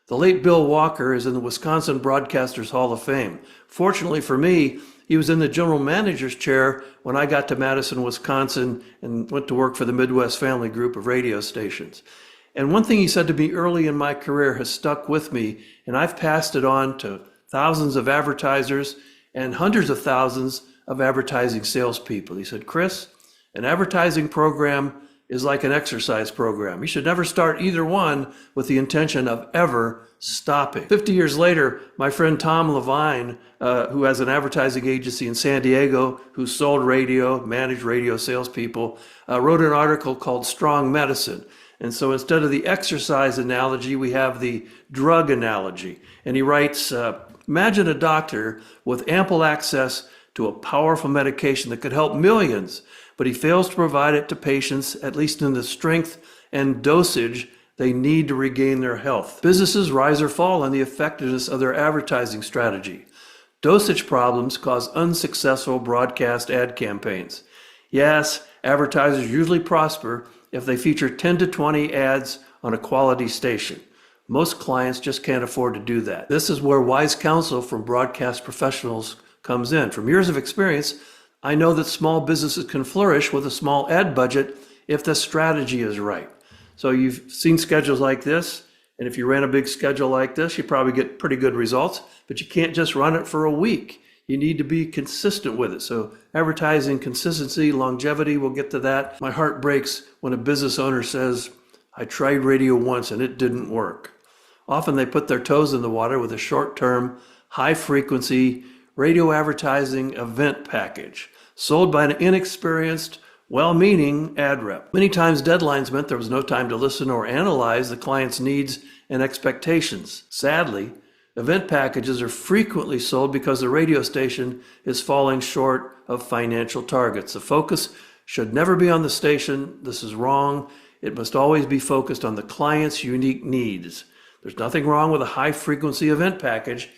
The late Bill Walker is in the Wisconsin Broadcasters Hall of Fame. Fortunately for me, he was in the general manager's chair when I got to Madison, Wisconsin, and went to work for the Midwest Family Group of radio stations. And one thing he said to me early in my career has stuck with me, and I've passed it on to thousands of advertisers and hundreds of thousands of advertising salespeople. He said, Chris, an advertising program is like an exercise program. You should never start either one with the intention of ever stopping. 50 years later, my friend Tom Levine, who has an advertising agency in San Diego, who sold radio, managed radio salespeople, wrote an article called Strong Medicine. And so instead of the exercise analogy, we have the drug analogy. And he writes, imagine a doctor with ample access to a powerful medication that could help millions, but he fails to provide it to patients, at least in the strength and dosage they need to regain their health. Businesses rise or fall on the effectiveness of their advertising strategy. Dosage problems cause unsuccessful broadcast ad campaigns. Yes, advertisers usually prosper if they feature 10 to 20 ads on a quality station. Most clients just can't afford to do that. This is where wise counsel from broadcast professionals comes in. From years of experience, I know that small businesses can flourish with a small ad budget if the strategy is right. So you've seen schedules like this, and if you ran a big schedule like this, you probably get pretty good results, but you can't just run it for a week. You need to be consistent with it. So advertising consistency, longevity, we'll get to that. My heart breaks when a business owner says, I tried radio once and it didn't work. Often they put their toes in the water with a short-term, high-frequency radio advertising event package sold by an inexperienced, well-meaning ad rep. Many times deadlines meant there was no time to listen or analyze the client's needs and expectations. Sadly, event packages are frequently sold because the radio station is falling short of financial targets. The focus should never be on the station. This is wrong. It must always be focused on the client's unique needs. There's nothing wrong with a high-frequency event package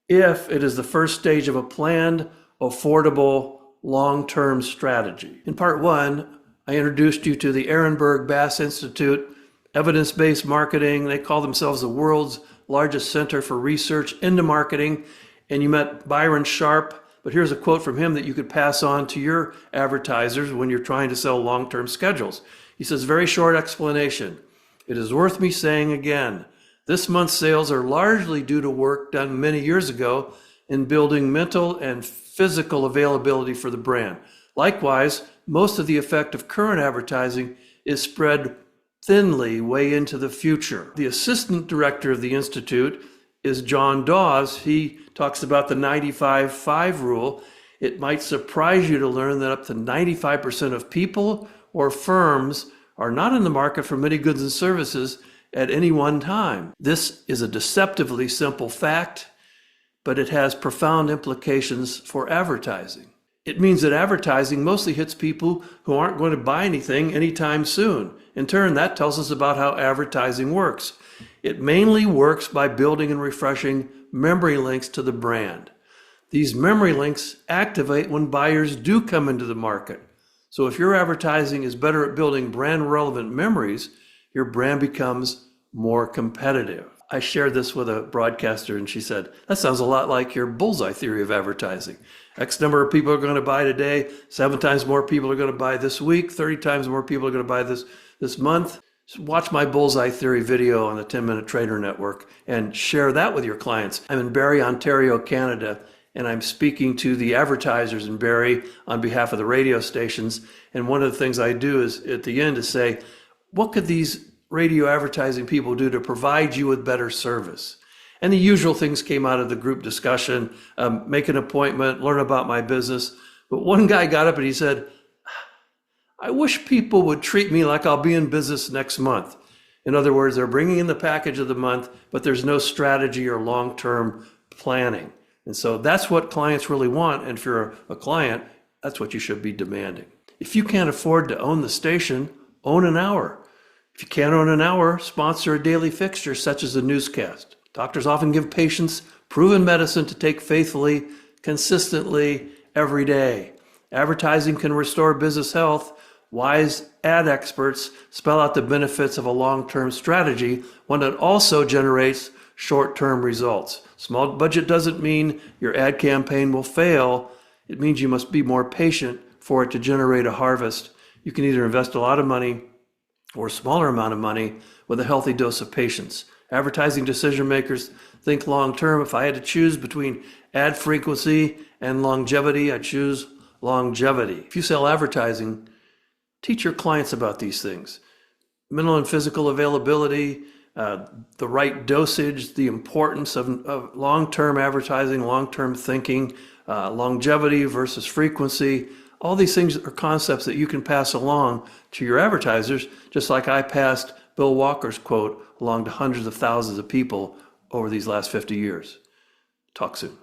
if it is the first stage of a planned, affordable, long-term strategy. In part one, I introduced you to the Ehrenberg Bass Institute, evidence-based marketing. They call themselves the world's largest center for research into marketing. And you met Byron Sharp, but here's a quote from him that you could pass on to your advertisers when you're trying to sell long-term schedules. He says, very short explanation. It is worth me saying again, this month's sales are largely due to work done many years ago in building mental and physical availability for the brand. Likewise, most of the effect of current advertising is spread thinly way into the future. The assistant director of the Institute is John Dawes. He talks about the 95-5 rule. It might surprise you to learn that up to 95% of people or firms are not in the market for many goods and services at any one time. This is a deceptively simple fact, but it has profound implications for advertising. It means that advertising mostly hits people who aren't going to buy anything anytime soon. In turn, that tells us about how advertising works. It mainly works by building and refreshing memory links to the brand. These memory links activate when buyers do come into the market. So if your advertising is better at building brand relevant memories, your brand becomes more competitive. I shared this with a broadcaster and she said, that sounds a lot like your bullseye theory of advertising. X number of people are going to buy today, 7 times more people are going to buy this week, 30 times more people are going to buy this month. So watch my bullseye theory video on the 10-Minute Trader Network and share that with your clients. I'm in Barrie, Ontario, Canada, and I'm speaking to the advertisers in Barrie on behalf of the radio stations. And one of the things I do is at the end to say, what could these radio advertising people do to provide you with better service? And the usual things came out of the group discussion, make an appointment, learn about my business. But one guy got up and he said, I wish people would treat me like I'll be in business next month. In other words, they're bringing in the package of the month, but there's no strategy or long-term planning. And so that's what clients really want. And if you're a client, that's what you should be demanding. If you can't afford to own the station, own an hour. If you can't own an hour, sponsor a daily fixture such as a newscast. Doctors often give patients proven medicine to take faithfully, consistently, every day. Advertising can restore business health. Wise ad experts spell out the benefits of a long-term strategy, one that also generates short-term results. Small budget doesn't mean your ad campaign will fail. It means you must be more patient for it to generate a harvest. You can either invest a lot of money or a smaller amount of money with a healthy dose of patience. Advertising decision makers think long-term. If I had to choose between ad frequency and longevity, I choose longevity. If you sell advertising, teach your clients about these things. Mental and physical availability, the right dosage, the importance of long-term advertising, long-term thinking, longevity versus frequency. All these things are concepts that you can pass along to your advertisers, just like I passed Bill Walker's quote along to hundreds of thousands of people over these last 50 years. Talk soon.